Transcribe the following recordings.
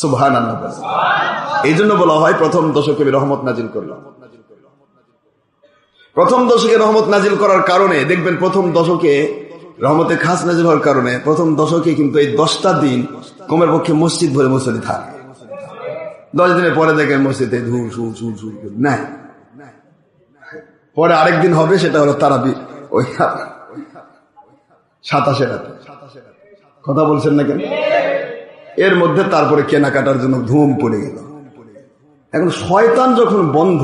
সুবহানাল্লাহ। এই জন্য বলা হয় প্রথম দশকে রহমত নাজিল করল। প্রথম দশকে রহমত নাজিল করার কারণে দেখবেন, প্রথম দশকে রহমতে খাস নাজিল হওয়ার কারণে প্রথম দশকে কিন্তু এই 10টা দিন কমের পক্ষে মসজিদ ভরে মুসল্লি থাকে। 10 দিনের পরে দেখেন মসজিদে ধুর সুর সুর সুর না। পরে আরেকদিন হবে, সেটা হলো তারাবি, ওই 27 রাতে। কথা বলছেন না কেন? এর মধ্যে তারপরে কেনাকাটার জন্য ধুম পড়ে গেল। এখন শয়তান যখন বন্ধ,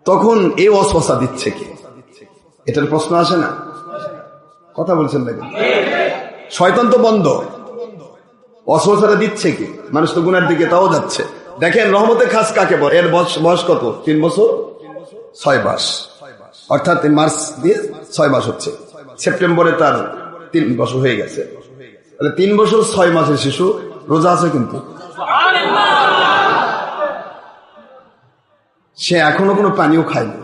তখন এই ওয়াসওয়াসা দিচ্ছে কে? এটার প্রশ্ন আসে না? কথা বলছেন না কেন? শয়তান তো বন্ধ, ওয়াসওয়াসাটা দিচ্ছে কে? মানুষ তো গুনার দিকে তাও যাচ্ছে। দেখেন রহমতে খাস কাকে বলে? এর বয়স কত? 3 বছর 6 মাস, অর্থাৎ মার্চ দিয়ে 6 মাস হচ্ছে, সেপ্টেম্বরে তার 3 বছর হয়ে গেছে। তাহলে 3 বছর 6 মাসের শিশু রোজা আছে, কিন্তু সে এখনো কোনো পানিও খায়নি।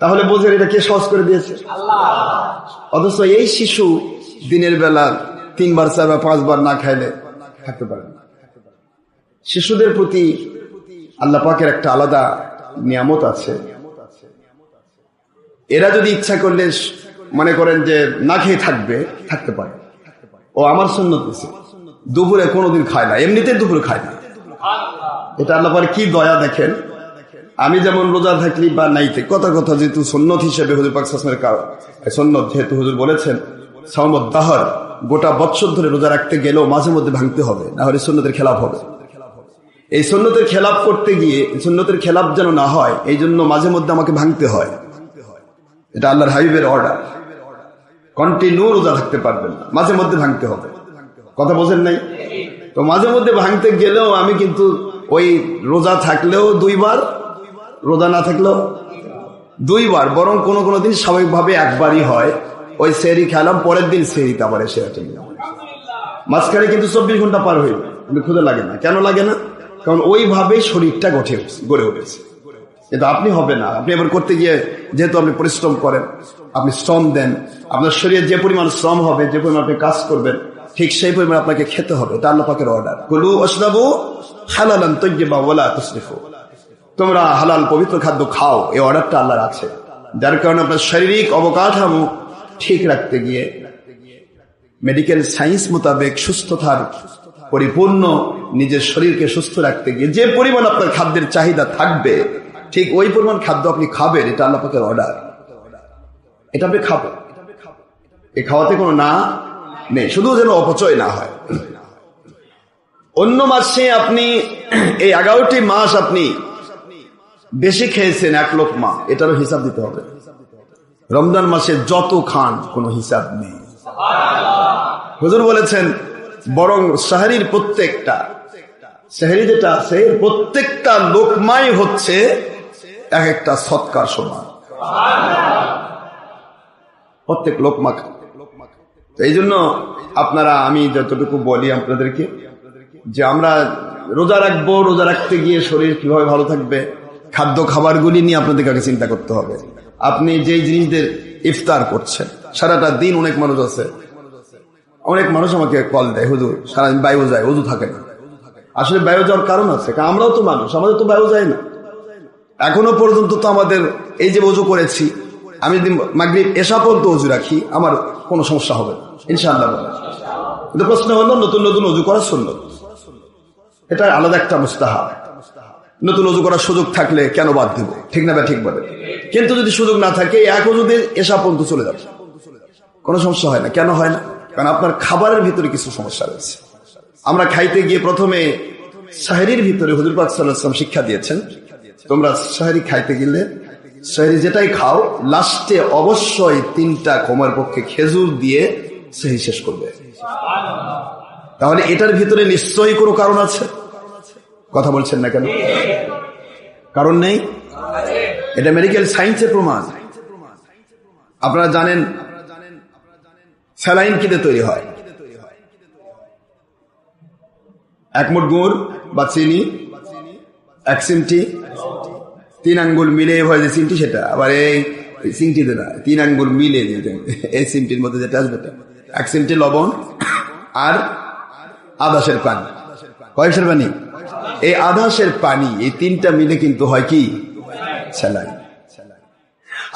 তাহলে বোঝেন এটা কে সহজ করে দিয়েছে? অথচ এই শিশু দিনের বেলা 3 বার 4 বার 5 বার না খাইলে থাকতে পারে না। শিশুদের প্রতি আল্লাহ পাকের একটা আলাদা নিয়ামত আছে। এরা যদি ইচ্ছা করলে মনে করেন যে না খেয়ে থাকতে পারে। ও আমার সুন্নত আছে, দুপুরে কোনোদিন খায় না, এমনিতে দুপুরে খায় না। এটা আল্লাহ পাকের কি দয়া দেখেন। আমি যেমন রোজা থাকলি বা নাইতে কথা যেহেতু সুন্নত হিসেবে হুজুর পাক সাল্লাল্লাহু আলাইহি ওয়াসাল্লামের সুন্নত, যেহেতু হুজুর বলেছেন সাওমুদ দাহর, গোটা বছর ধরে রোজা রাখতে গেলেও মাঝে মধ্যে ভাঙতে হবে, না হলে সুন্নতের খেলাফ হবে। এই সুন্নতের খেলাফ করতে গিয়ে সুন্নতের খেলাফ যেন না হয়, এই জন্য মাঝে মধ্যে আমাকে ভাঙতে হয়। এটা আল্লাহর হাবিবের অর্ডার। কন্টিনিউ রোজা থাকতে পারবেন না, মাঝে মধ্যে ভাঙতে হবে। কথা বোঝেন নাই? তো মাঝে মধ্যে ভাঙতে গেলেও আমি কিন্তু ওই রোজা থাকলেও 2 বার, রোজা না থাকলেও 2 বার, বরং কোনো দিন স্বাভাবিকভাবে 1 বারই হয়। ওই সেহরি খেলাম, পরের দিন সেহরিতে আবার এসে আছে, মাঝখানে কিন্তু 24 ঘন্টা পার হয়ে কিন্তু ক্ষুধা লাগে না। কেন লাগে না? কারণ ওইভাবেই শরীরটা গড়ে উঠেছে। কিন্তু আপনি হবে না। আপনি এবার করতে গিয়ে যেহেতু আপনি পরিশ্রম করেন, আপনি শ্রম দেন, আপনার শরীরে যে পরিমাণ শ্রম হবে, যে পরিমাণ আপনি কাজ করবেন, ঠিক সেই পরিমাণ আপনাকে খেতে হবে। এটা আল্লাহ পাকের অর্ডার। কুলু ওয়াশরাবু হালালান তাইয়্যিবা ওয়ালা তুসরিফু, তোমরা হালাল পবিত্র খাদ্য খাও, এই অর্ডারটা আল্লাহর আছে। যার কারণে আপনার শারীরিক অবকাঠামো ঠিক রাখতে গিয়ে মেডিকেল সায়েন্স মোতাবেক সুস্থতার পরিপূর্ণ নিজের শরীরকে সুস্থ রাখতে গিয়ে যে পরিমাণ আপনার খাদ্যের চাহিদা থাকবে, ঠিক ওই পরিমাণ খাদ্য আপনি খাবেন। এটা আল্লাহ পাকের অর্ডার। এটা আপনি খাবেন, এই খাওয়াতে কোনো না নেই, শুধু যেন অপচয় না হয়। অন্য মাসে আপনি এই 11টি মাস আপনি বেশি খেয়েছেন 1 লোকমা, এটারও হিসাব দিতে হবে। রমজান মাসে যত খান কোনো হিসাব নেই। হুজুর বলেছেন বরং সাহরির প্রত্যেকটা সাহরি যেটা আছে, প্রত্যেকটা লোকমাই হচ্ছে এক একটা সৎকার সমান। প্রত্যেক লোকমা। এই জন্য আপনারা, আমি যতটুকু বলি আপনাদেরকে, যে আমরা রোজা রাখবো, রোজা রাখতে গিয়ে শরীর কিভাবে ভালো থাকবে, খাদ্য খাবারগুলি নিয়ে আপনাদেরকে আগে চিন্তা করতে হবে। আপনি যেই জিনিসদের ইফতার করছেন, সারাটা দিন অনেক মানুষ আছে, অনেক মানুষ আমাকে কল দেয়, হুজুর সারাদিন বায়ু যায়, ওযু থাকে না। আসলে বায়ু যাওয়ার কারণ আছে, কারণ আমরাও তো মানুষ, আমাদের তো বায়ু যায় না। এখনো পর্যন্ত তো আমাদের এই যে ওযু করেছি, আমি যদি মাগরিব এশা পর্যন্ত ওযু রাখি, আমার কোনো সমস্যা হবে না ইনশাআল্লাহ। কিন্তু প্রশ্ন হলো নতুন ওযু করার সুন্নাত, এটা আলাদা একটা মুস্তাহাব। নতুন ওযু করার সুযোগ থাকলে কেন বাদ দিব? ঠিক না? ঠিক বলে। কিন্তু যদি সুযোগ না থাকে, এক ওযুতে এশা পর্যন্ত চলে যাবে, কোনো সমস্যা হয় না। কেন হয় না? কারণ আপনার খাবারের ভিতরে কিছু সমস্যা রয়েছে। আমরা খাইতে গিয়ে প্রথমে সাহরির ভিতরে হুজুর পাক সাল্লাল্লাহু আলাইহি ওয়াসাল্লাম শিক্ষা দিয়েছেন, তোমরা সাহরি খাইতে গেলে সাহরি যেটাই খাও, লাস্টে অবশ্যই 3টা কমার পক্ষে খেজুর দিয়ে সাহরি শেষ করবে। তাহলে এটার ভিতরে নিশ্চয়ই কোনো কারণ আছে। কথা বলছেন না কেন? কারণ নেই? এটা মেডিকেল সায়েন্সের প্রমাণ। আপনারা জানেন স্যালাইন কিতে তৈরি হয়? 1 মুঠ গুড় বা চিনি, 1 চিমটি, 3 আঙ্গুল মিলে হয় যে চিমটি, সেটা আবার এই চিমটিতে না, 3 আঙ্গুল মিলে এই চিমটির মধ্যে যেটা আসবে 1 চিমটি লবণ আর আদাসের পানি। কয়েকশের পানি? এই আদাসের পানি, এই তিনটা মিলে কিন্তু হয় কি? স্যালাইন।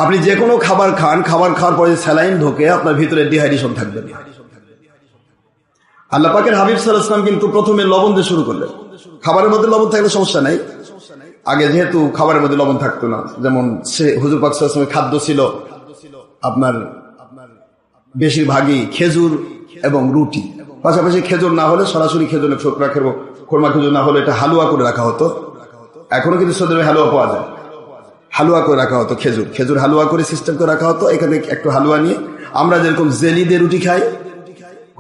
আপনি যে কোনো খাবার খান, খাবার খাওয়ার পরে স্যালাইন ঢোকে, আপনার ভিতরে ডিহাইড্রেশন থাকবে না। আল্লাহ পাকের হাবিব সাল্লাল্লাহু আলাইহি ওয়াসাল্লাম কিন্তু প্রথমে লবণ দিয়ে শুরু করলেন। খাবারের মধ্যে লবণ থাকলে সমস্যা নাই। আগে যেহেতু খাবারের মধ্যে লবণ থাকতো না, যেমন সে হুজুর পাক সাল্লাল্লাহু আলাইহি ওয়াসাল্লামের খাদ্য ছিল আপনার বেশিরভাগই খেজুর এবং রুটি, পাশাপাশি খেজুর না হলে সরাসরি খেজুরের ছোকরা খেব, খোরমা খেজুর না হলে এটা হালুয়া করে রাখা হতো। এখনো কিন্তু সৌদি আরবে হালুয়া পাওয়া যায়, হালুয়া করে রাখা হতো, খেজুর হালুয়া করে সিস্টেম করে রাখা হতো। এখানে একটু হালুয়া নিয়ে আমরা যেরকম জেলি দিয়ে রুটি খাই,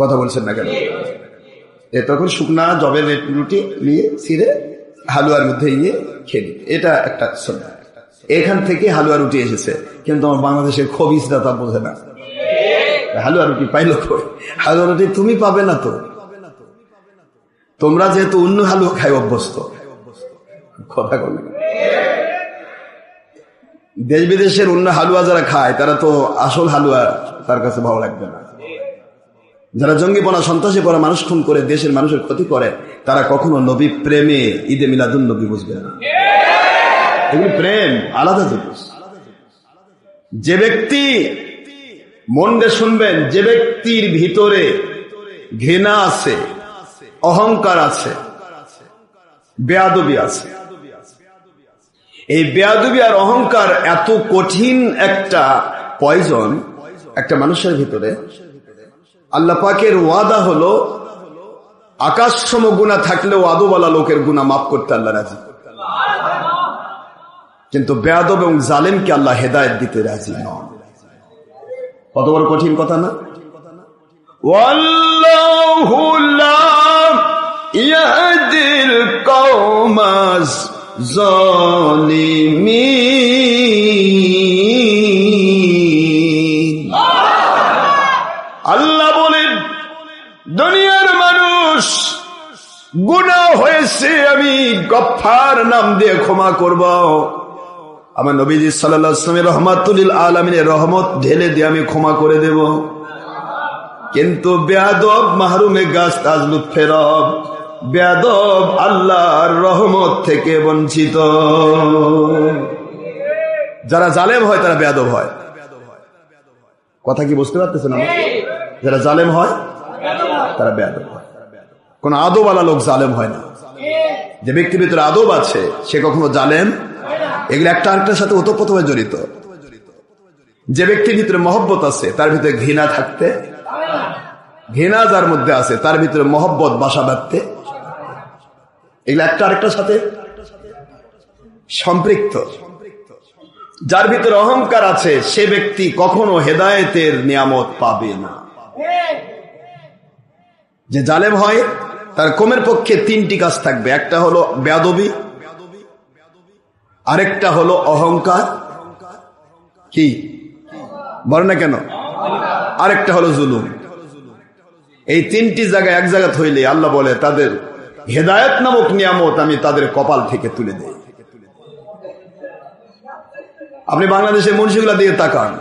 কথা বলছেন না কেন, এ তখন শুকনা জবের রুটি নিয়ে ছিঁড়ে হালুয়ার মধ্যে নিয়ে খেয়ে নিত। এটা একটা সুন্নাত, এখান থেকে হালুয়া রুটি এসেছে। কিন্তু আমার বাংলাদেশের খবিসরা তা বোঝে না, হালুয়া রুটি পাইলো কই? হালুয়া রুটি তুমি পাবে না তো, তোমরা যেহেতু অন্য হালুয়া খাই অভ্যস্ত। কথা বলে দেশ বিদেশের অন্য হালুয়া যারা খায় তারা তো আসল হালুয়া তার কাছে ভালো লাগবে না। যারা জঙ্গিপনা সন্ত্রাসীপনা মানুষ খুন করে দেশের মানুষের ক্ষতি করে, তারা কখনো নবী প্রেমে ঈদে মিলাদুন নবী বুঝবে না। এগুলি প্রেম আলাদা জিনিস। যে ব্যক্তি, মন দিয়ে শুনবেন, যে ব্যক্তির ভিতরে ঘৃণা আছে, অহংকার আছে, বেয়াদবি আছে, এই বেয়াদবি আর অহংকার এত কঠিন একটা পয়জন একটা মানুষের ভিতরে। আল্লাহ পাকের ওয়াদা হলো আকাশ সম গুনাহ থাকলেও আদবওয়ালা লোকের গুনাহ মাফ করতে আল্লাহ রাজি, কিন্তু বেয়াদব এবং জালেমকে আল্লাহ হেদায়েত দিতে রাজি নন। কত বড় কঠিন কথা না? ওয়াল্লাহু লা ইয়াহদিল কওমাজ জালিমিন। আল্লাহ বলেন, দুনিয়ার মানুষ গুনাহ হয়েছে, আমি গফফার নাম দিয়ে ক্ষমা করব। আমার নবীজি সাল্লাল্লাহু আলাইহি ওয়াসাল্লাম রাহমাতুল লিল আলামিনের রহমত ঢেলে দিয়ে আমি ক্ষমা করে দেব। কিন্তু বেয়াদব মাহরুমে গাছ তাজলুত ফেরব, বেয়াদব আল্লাহর রহমত থেকে বঞ্চিত। যারা জালেম হয় তারা বেয়াদব হয়। কথা কি বুঝতে পারতেছেন? যারা জালেম হয় তারা বেয়াদব হয়। কোন আদবওয়ালা লোক জালেম হয় না। যে ব্যক্তির ভিতরে আদব আছে সে কখনো জালেম, এগুলো একটা আরেকটার সাথে ওতপ্রোতভাবে জড়িত। যে ব্যক্তির ভিতরে মহব্বত আছে তার ভিতরে ঘৃণা থাকতে, ঘৃণা যার মধ্যে আছে তার ভিতরে মহব্বত বাসা বাঁধতে, এগুলো একটা আরেকটার সাথে সম্পৃক্ত। যার ভিতরে অহংকার আছে সে ব্যক্তি কখনো হেদায়েতের নিয়ামত পাবে না। যে জালেম হয় তার কমের পক্ষে তিনটি কাজ থাকবে, একটা হলো বেয়াদবি, আরেকটা হলো অহংকার, কি বলে না কেন, আরেকটা হলো জুলুম। এই তিনটি জায়গায় এক জায়গা হইলে আল্লাহ বলে তাদের হেদায়েত নামক নিয়ামত আমি তাদের কপাল থেকে তুলে দেই। আপনি বাংলাদেশের মুন্সিগুলা দিয়ে তাকান,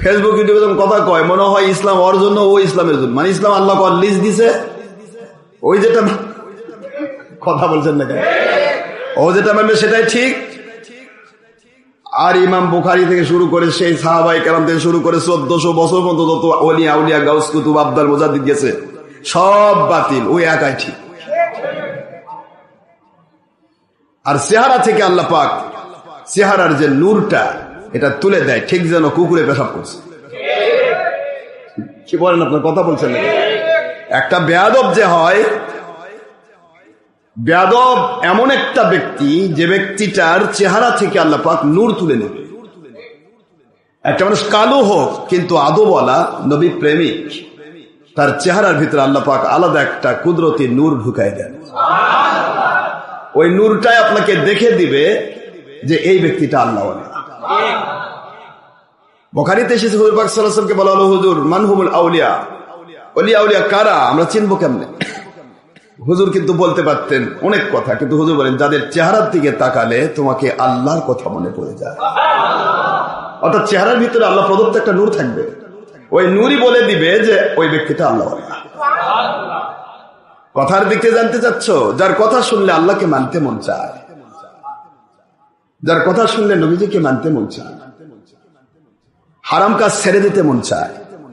ফেসবুক ইউটিউবে যখন কথা কয় মনে হয় ইসলাম ওর জন্য, ও ইসলামের জন্য, মানে ইসলাম আল্লাহ লিস্ট দিছে, ওই যেটা কথা বলছেন না কেন, ও যেটা মানবে সেটাই ঠিক। আর ইমাম বুখারী থেকে শুরু করে সেই সাহাবায়ে কেরাম থেকে শুরু করে 1400 বছর পর্যন্ত যত ওলিয়া আউলিয়া গাউস কুতুব আবদাল মুজাদ্দিদ গেছে সব বাতিল, ওই একাই ঠিক। আর চেহারা থেকে আল্লাহ পাক চেহারার যে নূরটা এটা তুলে দেয়, ঠিক যেন কুকুরে পেশাব করছে। কি বলেন আপনার, কথা বলছেন না? একটা বেয়াদব যে হয়, বেয়াদব এমন একটা ব্যক্তি যে ব্যক্তিটার চেহারা থেকে আল্লাহ পাক নূর তুলে নেবে। একটা মানুষ কালো হোক কিন্তু আদবওয়ালা, নবী প্রেমিক, তার চেহারার ভিতরে আল্লাহ পাক আলাদা একটা কুদরতি নূর ঢুকাই দেন। ওই নূরটাই আপনাকে দেখে দিবে যে এই ব্যক্তিটা আল্লাহওয়ালা। বুখারীতে এসেছে হুজুর পাক সাল্লাল্লাহু আলাইহি ওয়াসাল্লামকে বলা হলো, হুজুর মানহুমুল আউলিয়া, ওলি আউলিয়া কারা, আমরা চিনবো কেমনে? হুজুর কিন্তু বলতে পারতেন অনেক কথা, কিন্তু হুজুর বলেন যাদের চেহারার দিকে তাকালে তোমাকে আল্লাহর কথা মনে পড়ে যায়। অর্থাৎ চেহারার ভিতরে আল্লাহ প্রদত্ত একটা নূর থাকবে, ওই নূরই বলে দিবে যে ওই ব্যক্তিটা আল্লাহওয়ালা। কথার দিকে জানতে চাচ্ছ? যার কথা শুনলে আল্লাহকে মানতে মন চায়, যার কথা শুনলে নবীজিকে মানতে মন চায়, হারাম কাজ ছেড়ে দিতে মন চায়,